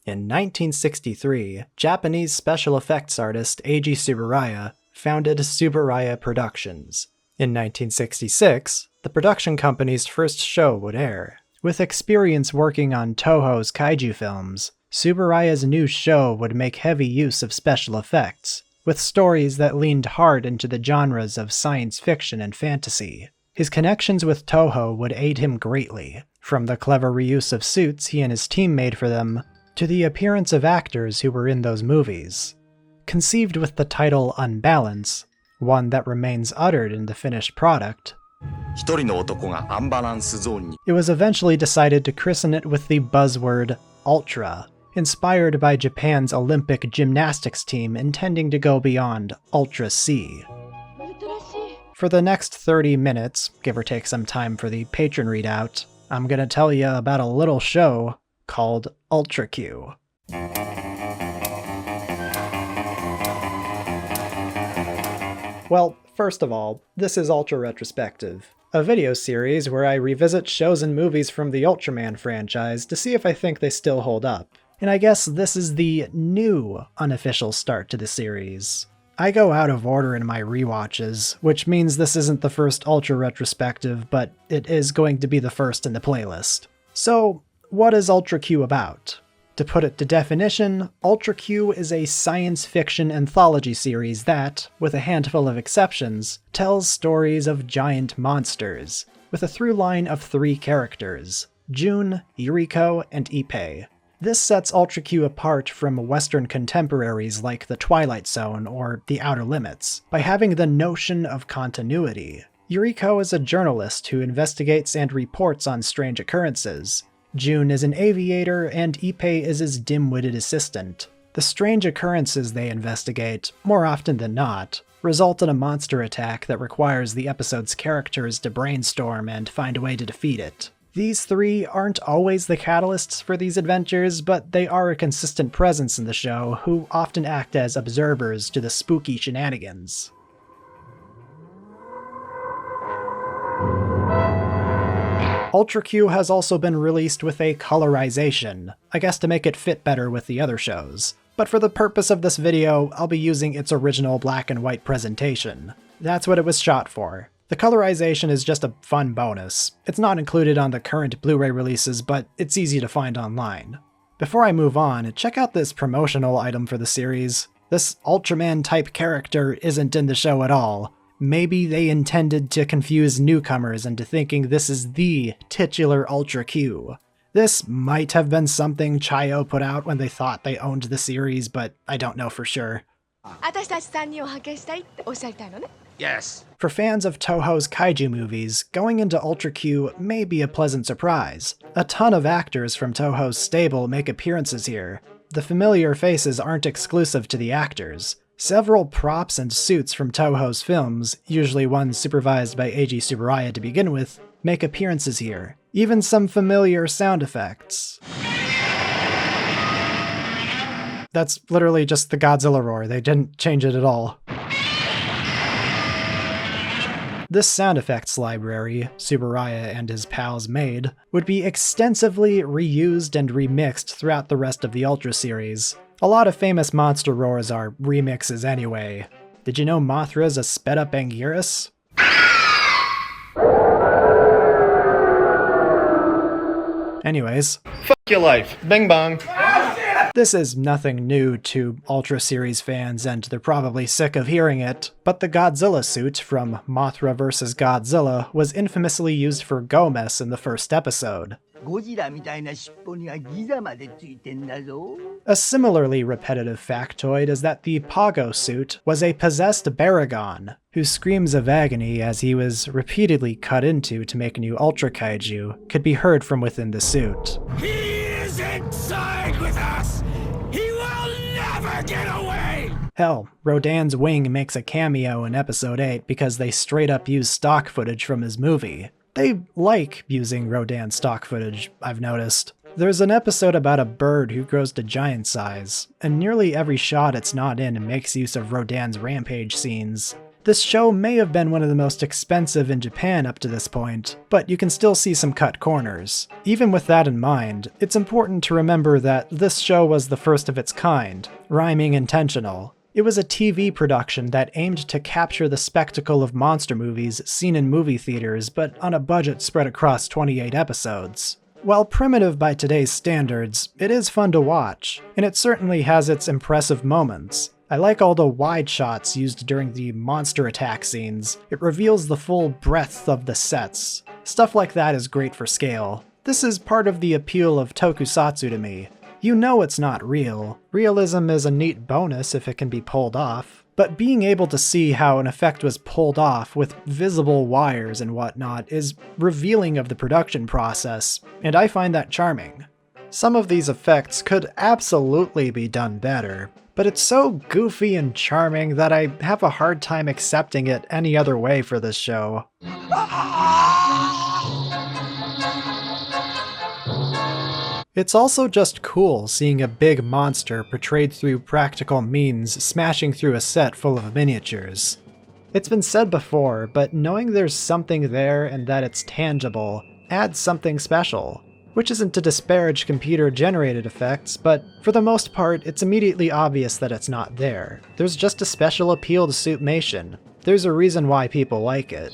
In 1963, Japanese special effects artist Eiji Tsuburaya founded Tsuburaya Productions. In 1966, the production company's first show would air. With experience working on Toho's kaiju films, Tsuburaya's new show would make heavy use of special effects, with stories that leaned hard into the genres of science fiction and fantasy. His connections with Toho would aid him greatly, from the clever reuse of suits he and his team made for them, to the appearance of actors who were in those movies. Conceived with the title Unbalance, one that remains uttered in the finished product, it was eventually decided to christen it with the buzzword Ultra, inspired by Japan's Olympic gymnastics team intending to go beyond Ultra C. For the next 30 minutes, give or take some time for the patron readout, I'm gonna tell you about a little show called Ultra Q. Well, first of all, this is Ultra Retrospective, a video series where I revisit shows and movies from the Ultraman franchise to see if I think they still hold up. And I guess this is the new unofficial start to the series. I go out of order in my rewatches, which means this isn't the first Ultra Retrospective, but it is going to be the first in the playlist. So, what is Ultra Q about? To put it to definition, Ultra Q is a science fiction anthology series that, with a handful of exceptions, tells stories of giant monsters, with a through line of 3 characters: Jun, Yuriko, and Ippei. This sets Ultra Q apart from Western contemporaries like the Twilight Zone or The Outer Limits, by having the notion of continuity. Yuriko is a journalist who investigates and reports on strange occurrences. Jun is an aviator, and Ippei is his dim-witted assistant. The strange occurrences they investigate, more often than not, result in a monster attack that requires the episode's characters to brainstorm and find a way to defeat it. These 3 aren't always the catalysts for these adventures, but they are a consistent presence in the show, who often act as observers to the spooky shenanigans. Ultra Q has also been released with a colorization, I guess to make it fit better with the other shows. But for the purpose of this video, I'll be using its original black and white presentation. That's what it was shot for. The colorization is just a fun bonus. It's not included on the current Blu-ray releases, but it's easy to find online. Before I move on, check out this promotional item for the series. This Ultraman-type character isn't in the show at all. Maybe they intended to confuse newcomers into thinking this is the titular Ultra Q. This might have been something Chayo put out when they thought they owned the series, but I don't know for sure. Yes. For fans of Toho's kaiju movies, going into Ultra Q may be a pleasant surprise. A ton of actors from Toho's stable make appearances here. The familiar faces aren't exclusive to the actors. Several props and suits from Toho's films, usually ones supervised by Eiji Tsuburaya to begin with, make appearances here. Even some familiar sound effects. That's literally just the Godzilla roar, they didn't change it at all. This sound effects library, Tsuburaya and his pals made, would be extensively reused and remixed throughout the rest of the Ultra series. A lot of famous monster roars are remixes anyway. Did you know Mothra's a sped-up Anguirus? Anyways. Fuck your life. Bing bong. This is nothing new to Ultra series fans, and they're probably sick of hearing it, but the Godzilla suit from Mothra vs. Godzilla was infamously used for Gomez in the first episode. A similarly repetitive factoid is that the Pogo suit was a possessed Baragon, whose screams of agony as he was repeatedly cut into to make new Ultra Kaiju could be heard from within the suit. He is inside with us! He will never get away! Hell, Rodan's wing makes a cameo in episode 8 because they straight up use stock footage from his movie. They like using Rodan stock footage, I've noticed. There's an episode about a bird who grows to giant size, and nearly every shot it's not in makes use of Rodan's rampage scenes. This show may have been one of the most expensive in Japan up to this point, but you can still see some cut corners. Even with that in mind, it's important to remember that this show was the first of its kind, rhyming intentional. It was a TV production that aimed to capture the spectacle of monster movies seen in movie theaters, but on a budget spread across 28 episodes. While primitive by today's standards, it is fun to watch, and it certainly has its impressive moments. I like all the wide shots used during the monster attack scenes. It reveals the full breadth of the sets. Stuff like that is great for scale. This is part of the appeal of tokusatsu to me. You know it's not real. Realism is a neat bonus if it can be pulled off. But being able to see how an effect was pulled off with visible wires and whatnot is revealing of the production process, and I find that charming. Some of these effects could absolutely be done better, but it's so goofy and charming that I have a hard time accepting it any other way for this show. It's also just cool seeing a big monster portrayed through practical means smashing through a set full of miniatures. It's been said before, but knowing there's something there and that it's tangible adds something special. Which isn't to disparage computer-generated effects, but for the most part, it's immediately obvious that it's not there. There's just a special appeal to suitmation. There's a reason why people like it.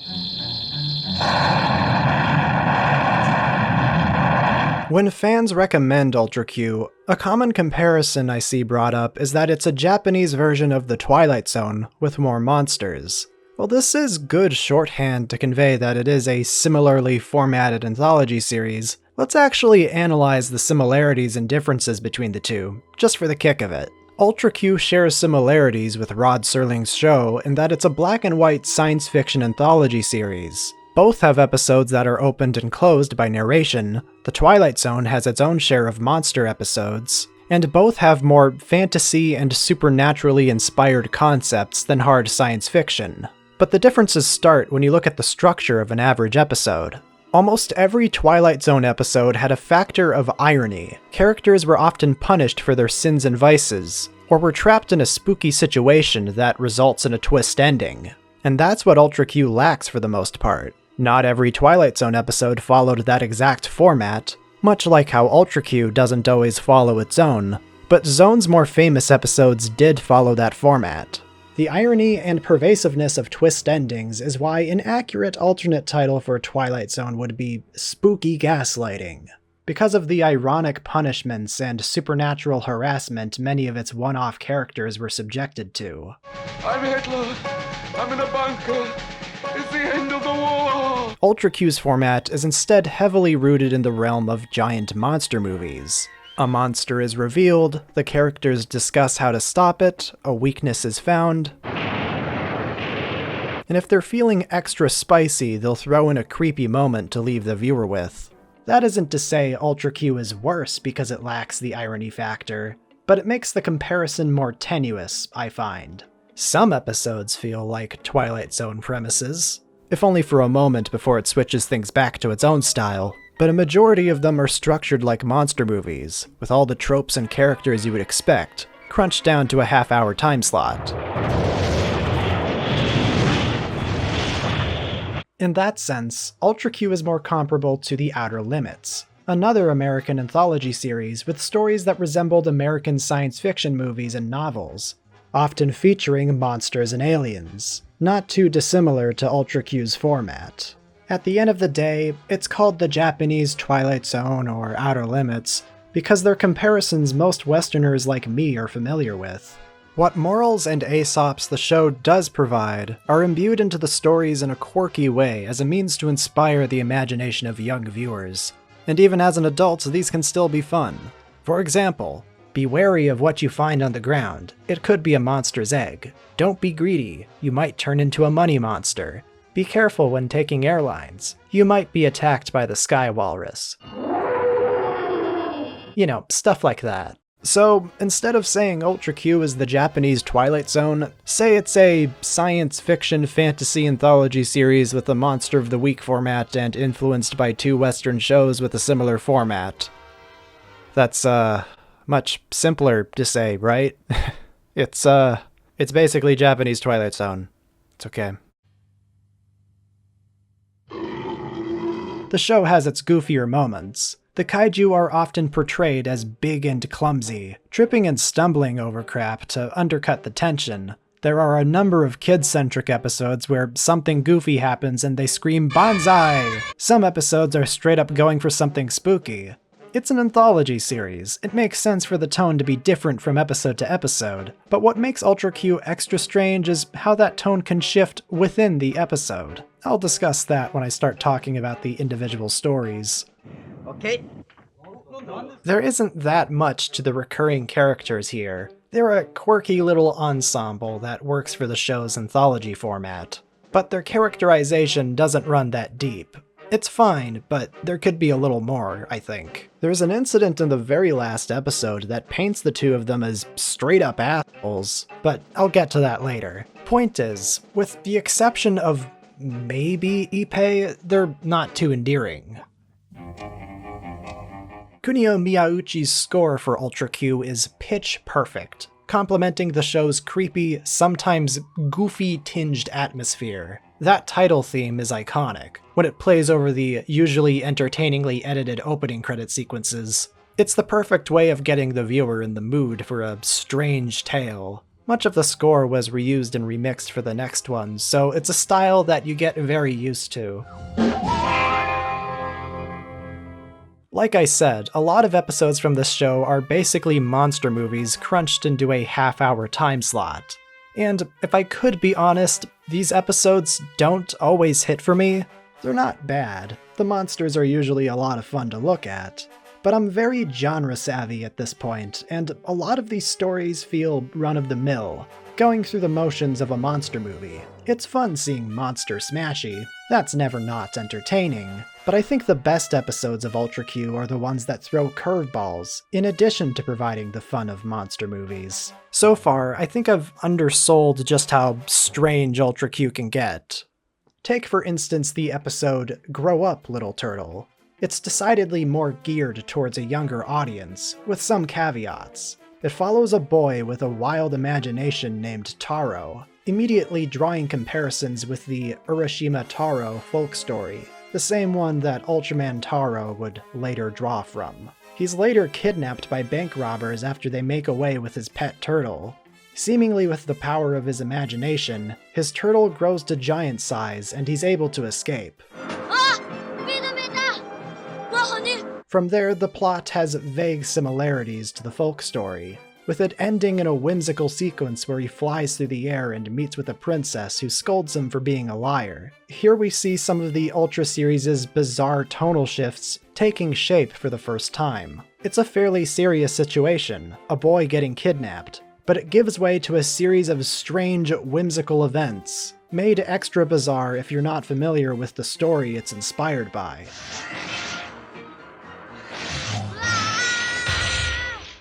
When fans recommend Ultra Q, a common comparison I see brought up is that it's a Japanese version of the Twilight Zone with more monsters. Well, this is good shorthand to convey that it is a similarly formatted anthology series. Let's actually analyze the similarities and differences between the two, just for the kick of it. Ultra Q shares similarities with Rod Serling's show in that it's a black and white science fiction anthology series. Both have episodes that are opened and closed by narration. The Twilight Zone has its own share of monster episodes, and both have more fantasy and supernaturally inspired concepts than hard science fiction. But the differences start when you look at the structure of an average episode. Almost every Twilight Zone episode had a factor of irony. Characters were often punished for their sins and vices, or were trapped in a spooky situation that results in a twist ending. And that's what Ultra Q lacks for the most part. Not every Twilight Zone episode followed that exact format, much like how Ultra Q doesn't always follow its own, but Zone's more famous episodes did follow that format. The irony and pervasiveness of twist endings is why an accurate alternate title for Twilight Zone would be Spooky Gaslighting. Because of the ironic punishments and supernatural harassment many of its one-off characters were subjected to. I'm Hitler. I'm in a bunker. It's the end of the war. Ultra Q's format is instead heavily rooted in the realm of giant monster movies. A monster is revealed, the characters discuss how to stop it, a weakness is found, and if they're feeling extra spicy, they'll throw in a creepy moment to leave the viewer with. That isn't to say Ultra Q is worse because it lacks the irony factor, but it makes the comparison more tenuous, I find. Some episodes feel like Twilight Zone premises, if only for a moment before it switches things back to its own style. But a majority of them are structured like monster movies, with all the tropes and characters you would expect, crunched down to a half-hour time slot. In that sense, Ultra Q is more comparable to The Outer Limits, another American anthology series with stories that resembled American science fiction movies and novels, often featuring monsters and aliens, not too dissimilar to Ultra Q's format. At the end of the day, it's called the Japanese Twilight Zone or Outer Limits because they're comparisons most Westerners like me are familiar with. What morals and Aesops the show does provide are imbued into the stories in a quirky way as a means to inspire the imagination of young viewers. And even as an adult, these can still be fun. For example, be wary of what you find on the ground. It could be a monster's egg. Don't be greedy. You might turn into a money monster. Be careful when taking airlines. You might be attacked by the sky walrus. You know, stuff like that. So, instead of saying Ultra Q is the Japanese Twilight Zone, say it's a science fiction fantasy anthology series with a Monster of the Week format and influenced by two Western shows with a similar format. That's, much simpler to say, right? It's basically Japanese Twilight Zone. It's okay. The show has its goofier moments. The kaiju are often portrayed as big and clumsy, tripping and stumbling over crap to undercut the tension. There are a number of kid-centric episodes where something goofy happens and they scream "Banzai!" Some episodes are straight up going for something spooky. It's an anthology series. It makes sense for the tone to be different from episode to episode, but what makes Ultra Q extra strange is how that tone can shift within the episode. I'll discuss that when I start talking about the individual stories. Okay. There isn't that much to the recurring characters here. They're a quirky little ensemble that works for the show's anthology format, but their characterization doesn't run that deep. It's fine, but there could be a little more, I think. There's an incident in the very last episode that paints the two of them as straight-up assholes, but I'll get to that later. Point is, with the exception of maybe Ippei, they're not too endearing. Kunio Miyauchi's score for Ultra Q is pitch perfect, complementing the show's creepy, sometimes goofy-tinged atmosphere. That title theme is iconic, when it plays over the usually entertainingly edited opening credit sequences. It's the perfect way of getting the viewer in the mood for a strange tale. Much of the score was reused and remixed for the next one, so it's a style that you get very used to. Like I said, a lot of episodes from this show are basically monster movies crunched into a half-hour time slot. And if I could be honest, these episodes don't always hit for me. They're not bad. The monsters are usually a lot of fun to look at. But I'm very genre-savvy at this point, and a lot of these stories feel run-of-the-mill, going through the motions of a monster movie. It's fun seeing monster smashy. That's never not entertaining. But I think the best episodes of Ultra Q are the ones that throw curveballs, in addition to providing the fun of monster movies. So far, I think I've undersold just how strange Ultra Q can get. Take for instance the episode Grow Up, Little Turtle. It's decidedly more geared towards a younger audience, with some caveats. It follows a boy with a wild imagination named Taro, immediately drawing comparisons with the Urashima Taro folk story, the same one that Ultraman Taro would later draw from. He's later kidnapped by bank robbers after they make away with his pet turtle. Seemingly with the power of his imagination, his turtle grows to giant size and he's able to escape. From there, the plot has vague similarities to the folk story, with it ending in a whimsical sequence where he flies through the air and meets with a princess who scolds him for being a liar. Here we see some of the Ultra series' bizarre tonal shifts taking shape for the first time. It's a fairly serious situation, a boy getting kidnapped, but it gives way to a series of strange, whimsical events, made extra bizarre if you're not familiar with the story it's inspired by.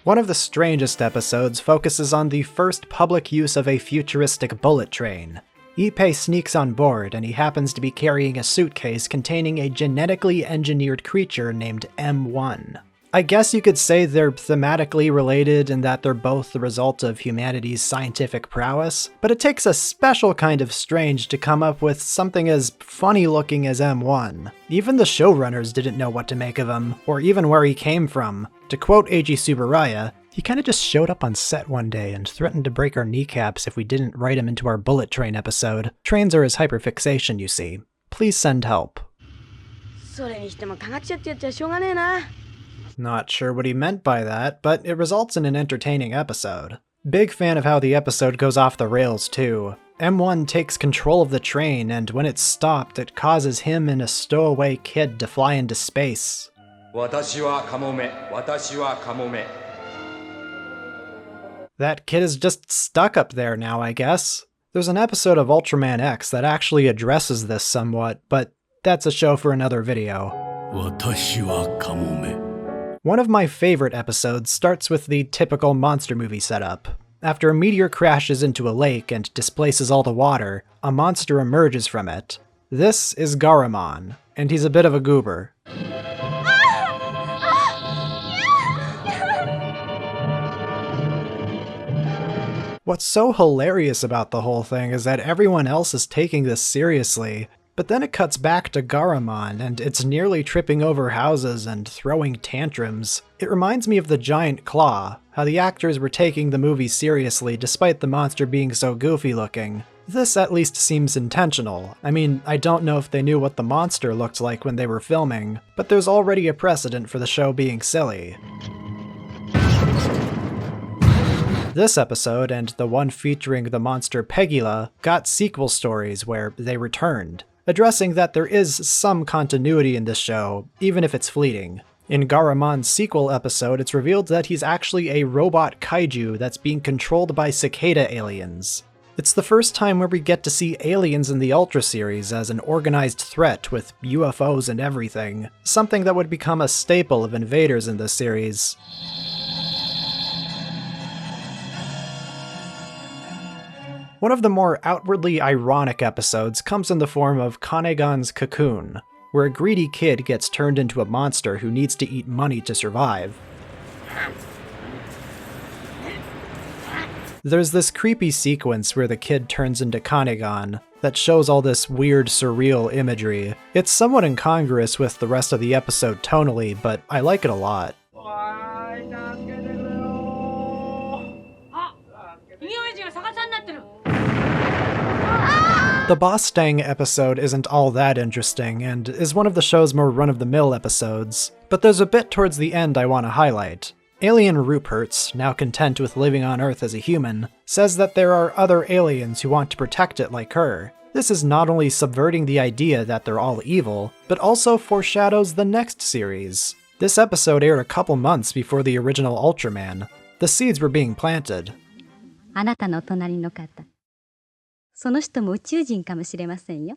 One of the strangest episodes focuses on the first public use of a futuristic bullet train. Ippei sneaks on board and he happens to be carrying a suitcase containing a genetically engineered creature named M1. I guess you could say they're thematically related in that they're both the result of humanity's scientific prowess, but it takes a special kind of strange to come up with something as funny looking as M1. Even the showrunners didn't know what to make of him, or even where he came from. To quote Eiji Tsuburaya, he kinda just showed up on set one day and threatened to break our kneecaps if we didn't write him into our bullet train episode. Trains are his hyperfixation, you see. Please send help. Not sure what he meant by that, but it results in an entertaining episode. Big fan of how the episode goes off the rails too. M1 takes control of the train, and when it's stopped, it causes him and a stowaway kid to fly into space. That kid is just stuck up there now, I guess. There's an episode of Ultraman X that actually addresses this somewhat, but that's a show for another video. One of my favorite episodes starts with the typical monster movie setup. After a meteor crashes into a lake and displaces all the water, a monster emerges from it. This is Garamon, and he's a bit of a goober. What's so hilarious about the whole thing is that everyone else is taking this seriously, but then it cuts back to Garamon, and it's nearly tripping over houses and throwing tantrums. It reminds me of the giant claw, how the actors were taking the movie seriously despite the monster being so goofy looking. This at least seems intentional. I mean, I don't know if they knew what the monster looked like when they were filming, but there's already a precedent for the show being silly. This episode, and the one featuring the monster Pegula, got sequel stories where they returned, addressing that there is some continuity in this show, even if it's fleeting. In Garamon's sequel episode, it's revealed that he's actually a robot kaiju that's being controlled by cicada aliens. It's the first time where we get to see aliens in the Ultra series as an organized threat with UFOs and everything, something that would become a staple of invaders in this series. One of the more outwardly ironic episodes comes in the form of Kanegan's Cocoon, where a greedy kid gets turned into a monster who needs to eat money to survive. There's this creepy sequence where the kid turns into Kanegan that shows all this weird, surreal imagery. It's somewhat incongruous with the rest of the episode tonally, but I like it a lot. The Boss Stang episode isn't all that interesting, and is one of the show's more run-of-the-mill episodes, but there's a bit towards the end I want to highlight. Alien Rupert's, now content with living on Earth as a human, says that there are other aliens who want to protect it like her. This is not only subverting the idea that they're all evil, but also foreshadows the next series. This episode aired a couple months before the original Ultraman. The seeds were being planted. あなたのお隣の方、その人も宇宙人かもしれませんよ。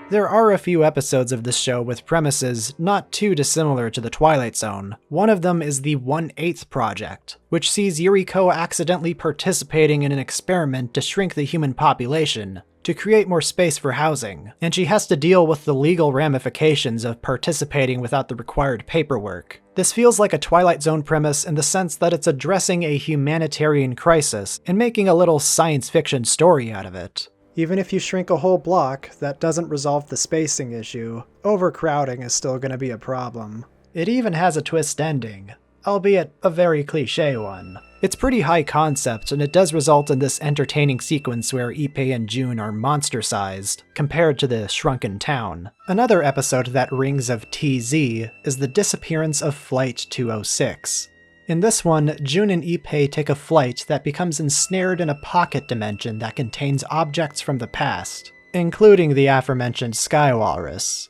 There are a few episodes of this show with premises not too dissimilar to the Twilight Zone. One of them is the 1/8 Project, which sees Yuriko accidentally participating in an experiment to shrink the human population, to create more space for housing, and she has to deal with the legal ramifications of participating without the required paperwork. This feels like a Twilight Zone premise in the sense that it's addressing a humanitarian crisis and making a little science fiction story out of it. Even if you shrink a whole block, that doesn't resolve the spacing issue. Overcrowding is still going to be a problem. It even has a twist ending, albeit a very cliché one. It's pretty high concept, and it does result in this entertaining sequence where Ippei and June are monster-sized, compared to the shrunken town. Another episode that rings of TZ is the disappearance of Flight 206. In this one, June and Ippei take a flight that becomes ensnared in a pocket dimension that contains objects from the past, including the aforementioned Sky Walrus.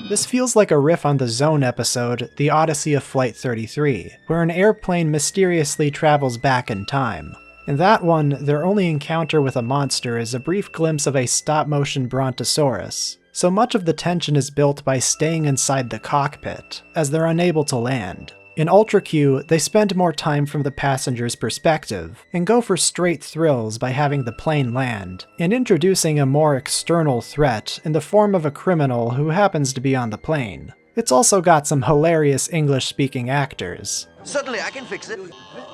This feels like a riff on the Zone episode, The Odyssey of Flight 33, where an airplane mysteriously travels back in time. In that one, their only encounter with a monster is a brief glimpse of a stop-motion brontosaurus, so much of the tension is built by staying inside the cockpit, as they're unable to land. In Ultra Q, they spend more time from the passenger's perspective, and go for straight thrills by having the plane land, and introducing a more external threat in the form of a criminal who happens to be on the plane. It's also got some hilarious English-speaking actors. Certainly, I can fix it.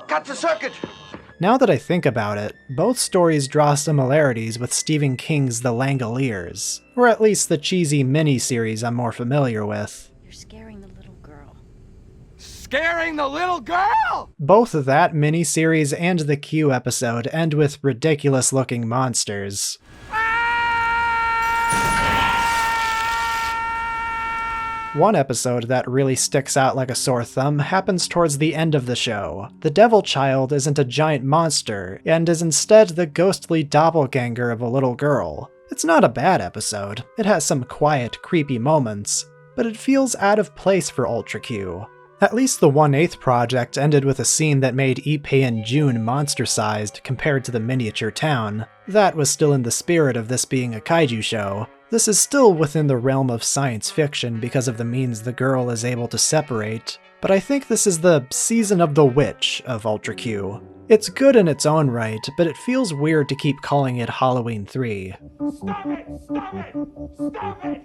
Cut the circuit! Now that I think about it, both stories draw similarities with Stephen King's The Langoliers, or at least the cheesy mini-series I'm more familiar with. You're scaring the little girl. Scaring the little girl! Both that mini-series and the Q episode end with ridiculous-looking monsters. One episode that really sticks out like a sore thumb happens towards the end of the show. The Devil Child isn't a giant monster, and is instead the ghostly doppelganger of a little girl. It's not a bad episode. It has some quiet, creepy moments, but it feels out of place for Ultra Q. At least the 1/8 Project ended with a scene that made Ippei and June monster-sized compared to the miniature town. That was still in the spirit of this being a kaiju show. This is still within the realm of science fiction because of the means the girl is able to separate, but I think this is the Season of the Witch of Ultra Q. It's good in its own right, but it feels weird to keep calling it Halloween 3. Stop it! Stop it! Stop it!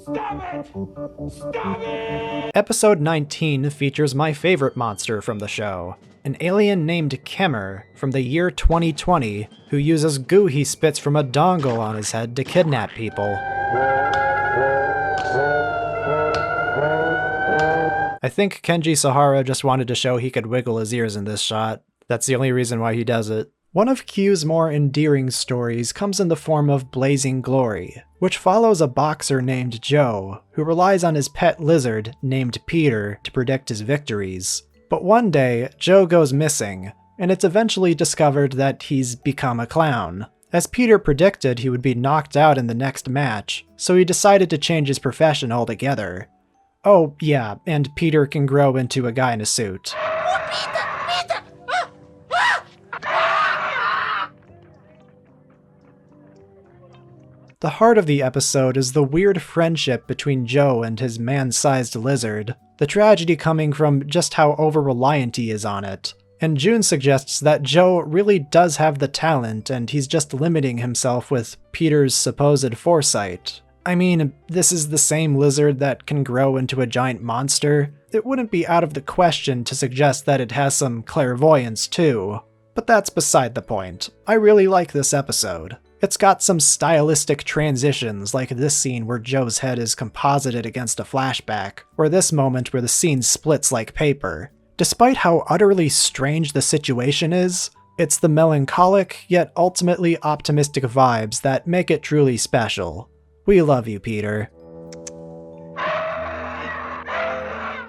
Stop it! Stop it! Episode 19 features my favorite monster from the show, an alien named Kemmer from the year 2020 who uses goo he spits from a dongle on his head to kidnap people. I think Kenji Sahara just wanted to show he could wiggle his ears in this shot. That's the only reason why he does it. One of Q's more endearing stories comes in the form of Blazing Glory, which follows a boxer named Joe, who relies on his pet lizard named Peter to predict his victories. But one day, Joe goes missing, and it's eventually discovered that he's become a clown. As Peter predicted, he would be knocked out in the next match, so he decided to change his profession altogether. Oh, yeah, and Peter can grow into a guy in a suit. The heart of the episode is the weird friendship between Joe and his man-sized lizard, the tragedy coming from just how over-reliant he is on it. And June suggests that Joe really does have the talent and he's just limiting himself with Peter's supposed foresight. I mean, this is the same lizard that can grow into a giant monster. It wouldn't be out of the question to suggest that it has some clairvoyance too. But that's beside the point. I really like this episode. It's got some stylistic transitions, like this scene where Joe's head is composited against a flashback, or this moment where the scene splits like paper. Despite how utterly strange the situation is, it's the melancholic, yet ultimately optimistic vibes that make it truly special. We love you, Peter.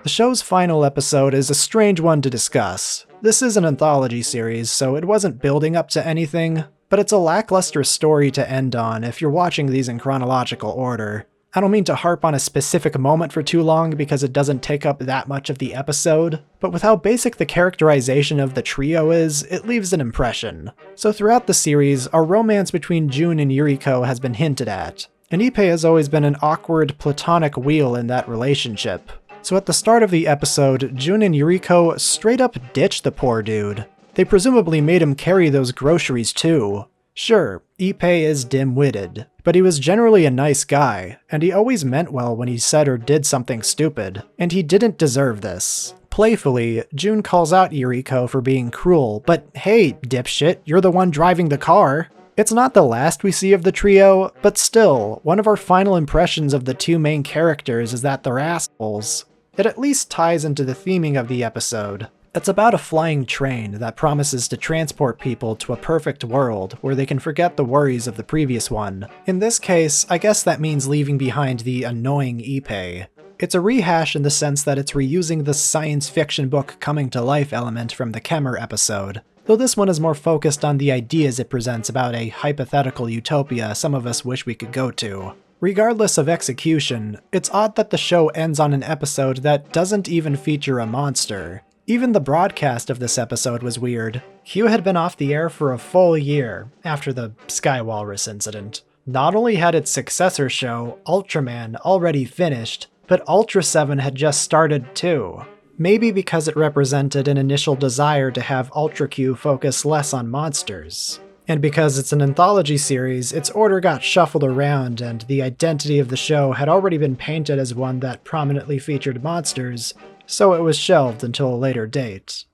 The show's final episode is a strange one to discuss. This is an anthology series, so it wasn't building up to anything, but it's a lackluster story to end on if you're watching these in chronological order. I don't mean to harp on a specific moment for too long because it doesn't take up that much of the episode, but with how basic the characterization of the trio is, it leaves an impression. So throughout the series, a romance between June and Yuriko has been hinted at, and Ippei has always been an awkward, platonic wheel in that relationship. So at the start of the episode, June and Yuriko straight up ditch the poor dude. They presumably made him carry those groceries too. Sure, Ippei is dim-witted, but he was generally a nice guy, and he always meant well when he said or did something stupid, and he didn't deserve this. Playfully, June calls out Yuriko for being cruel, but hey, dipshit, you're the one driving the car. It's not the last we see of the trio, but still, one of our final impressions of the two main characters is that they're assholes. It at least ties into the theming of the episode. It's about a flying train that promises to transport people to a perfect world where they can forget the worries of the previous one. In this case, I guess that means leaving behind the annoying Ippei. It's a rehash in the sense that it's reusing the science fiction book coming to life element from the Kemmer episode, though this one is more focused on the ideas it presents about a hypothetical utopia some of us wish we could go to. Regardless of execution, it's odd that the show ends on an episode that doesn't even feature a monster. Even the broadcast of this episode was weird. Q had been off the air for a full year after the Sky Walrus incident. Not only had its successor show, Ultraman, already finished, but Ultra 7 had just started too. Maybe because it represented an initial desire to have Ultra Q focus less on monsters. And because it's an anthology series, its order got shuffled around and the identity of the show had already been painted as one that prominently featured monsters, so it was shelved until a later date.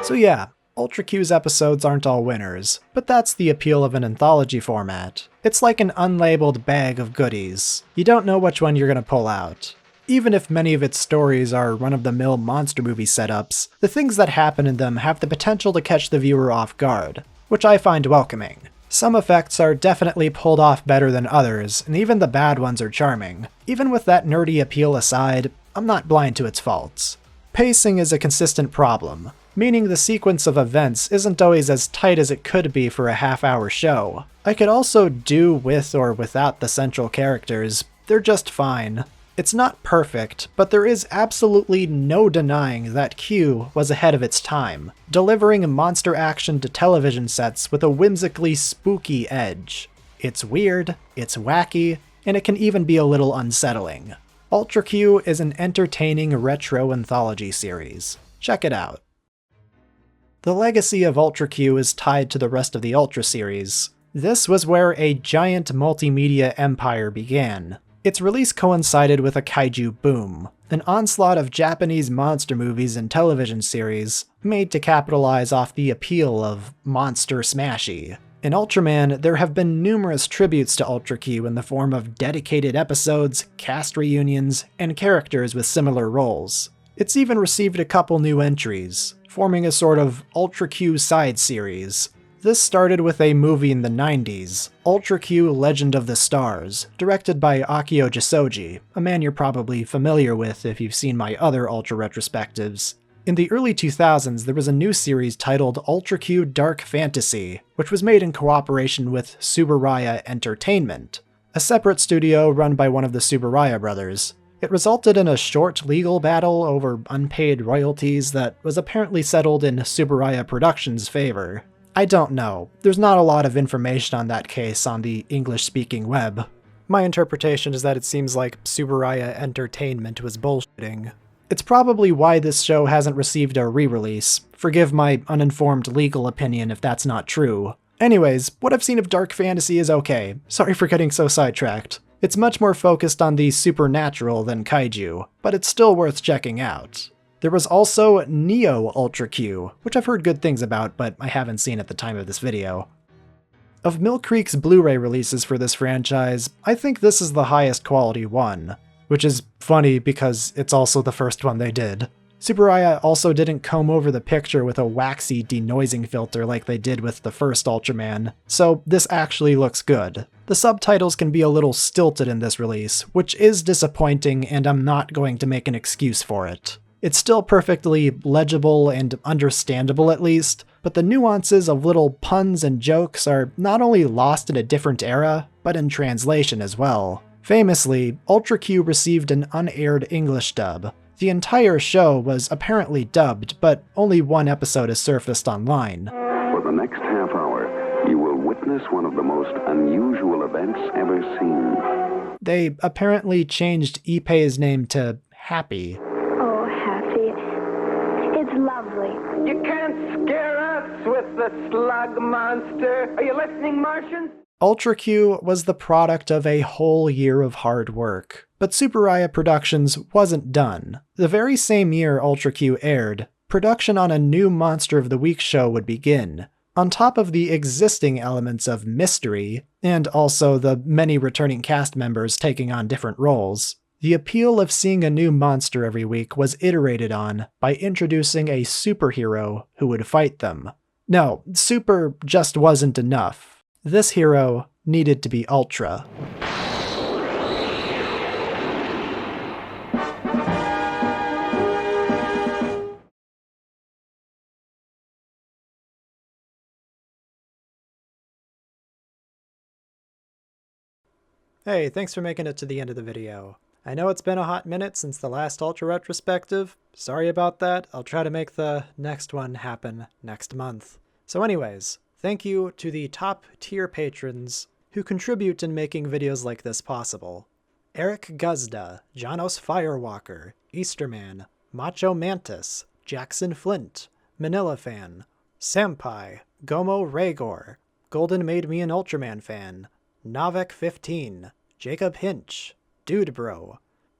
So yeah, Ultra Q's episodes aren't all winners, but that's the appeal of an anthology format. It's like an unlabeled bag of goodies. You don't know which one you're gonna pull out. Even if many of its stories are run-of-the-mill monster movie setups, the things that happen in them have the potential to catch the viewer off guard, which I find welcoming. Some effects are definitely pulled off better than others, and even the bad ones are charming. Even with that nerdy appeal aside, I'm not blind to its faults. Pacing is a consistent problem, meaning the sequence of events isn't always as tight as it could be for a half-hour show. I could also do with or without the central characters, they're just fine. It's not perfect, but there is absolutely no denying that Q was ahead of its time, delivering monster action to television sets with a whimsically spooky edge. It's weird, it's wacky, and it can even be a little unsettling. Ultra Q is an entertaining retro anthology series. Check it out. The legacy of Ultra Q is tied to the rest of the Ultra series. This was where a giant multimedia empire began. Its release coincided with a kaiju boom, an onslaught of Japanese monster movies and television series made to capitalize off the appeal of monster smashy. In Ultraman, there have been numerous tributes to Ultra Q in the form of dedicated episodes, cast reunions, and characters with similar roles. It's even received a couple new entries, forming a sort of Ultra Q side series. This started with a movie in the 90s, Ultra Q Legend of the Stars, directed by Akio Jisoji, a man you're probably familiar with if you've seen my other Ultra Retrospectives. In the early 2000s, there was a new series titled Ultra Q Dark Fantasy, which was made in cooperation with Tsuburaya Entertainment, a separate studio run by one of the Tsuburaya brothers. It resulted in a short legal battle over unpaid royalties that was apparently settled in Tsuburaya Productions' favor. I don't know. There's not a lot of information on that case on the English-speaking web. My interpretation is that it seems like Tsuburaya Entertainment was bullshitting. It's probably why this show hasn't received a re-release. Forgive my uninformed legal opinion if that's not true. Anyways, what I've seen of Dark Fantasy is okay. Sorry for getting so sidetracked. It's much more focused on the supernatural than kaiju, but it's still worth checking out. There was also Neo Ultra Q, which I've heard good things about, but I haven't seen at the time of this video. Of Mill Creek's Blu-ray releases for this franchise, I think this is the highest quality one, which is funny because it's also the first one they did. Tsuburaya also didn't comb over the picture with a waxy denoising filter like they did with the first Ultraman, so this actually looks good. The subtitles can be a little stilted in this release, which is disappointing, and I'm not going to make an excuse for it. It's still perfectly legible and understandable at least, but the nuances of little puns and jokes are not only lost in a different era, but in translation as well. Famously, Ultra Q received an unaired English dub. The entire show was apparently dubbed, but only one episode has surfaced online. For the next half hour, you will witness one of the most unusual events ever seen. They apparently changed Ippei's name to Happy. Oh, Happy. It's lovely. You can't scare us with the slug monster. Are you listening, Martians? Ultra Q was the product of a whole year of hard work, but Tsuburaya Productions wasn't done. The very same year Ultra Q aired, production on a new Monster of the Week show would begin. On top of the existing elements of mystery, and also the many returning cast members taking on different roles, the appeal of seeing a new monster every week was iterated on by introducing a superhero who would fight them. No, super just wasn't enough. This hero needed to be Ultra. Hey, thanks for making it to the end of the video. I know it's been a hot minute since the last Ultra Retrospective. Sorry about that. I'll try to make the next one happen next month. So anyways, thank you to the top tier patrons who contribute in making videos like this possible. Eric Guzda, Janos Firewalker, Easterman, Macho Mantis, Jackson Flint, Manila Fan, Senpai, Gomo Rhaegor, Golden Made Me an Ultraman Fan, Navek15, Jacob Hinch, Dude Bro,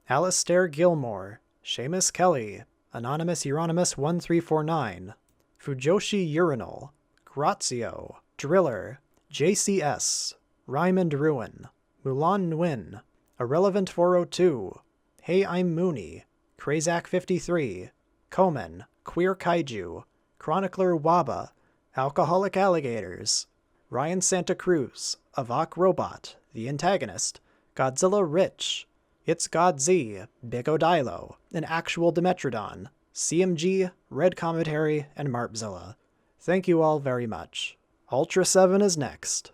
Alistair Gilmore, Seamus Kelly, Anonymous Euronymous 1349, Fujoshi Urinal, Grazio, Driller, JCS, Rhyme & Ruin, Mulan Nguyen, Irrelevant 402, Hey I'm Mooney, Krazak53, Komen, Queer Kaiju, Chronicler Waba, Alcoholic Alligators, Ryan Santa Cruz, Avok Robot, The Antagonist, Godzilla Rich, It's God Z, Big Odilo, An Actual Dimetrodon, CMG, Red Commentary, and Marpzilla. Thank you all very much. Ultra 7 is next.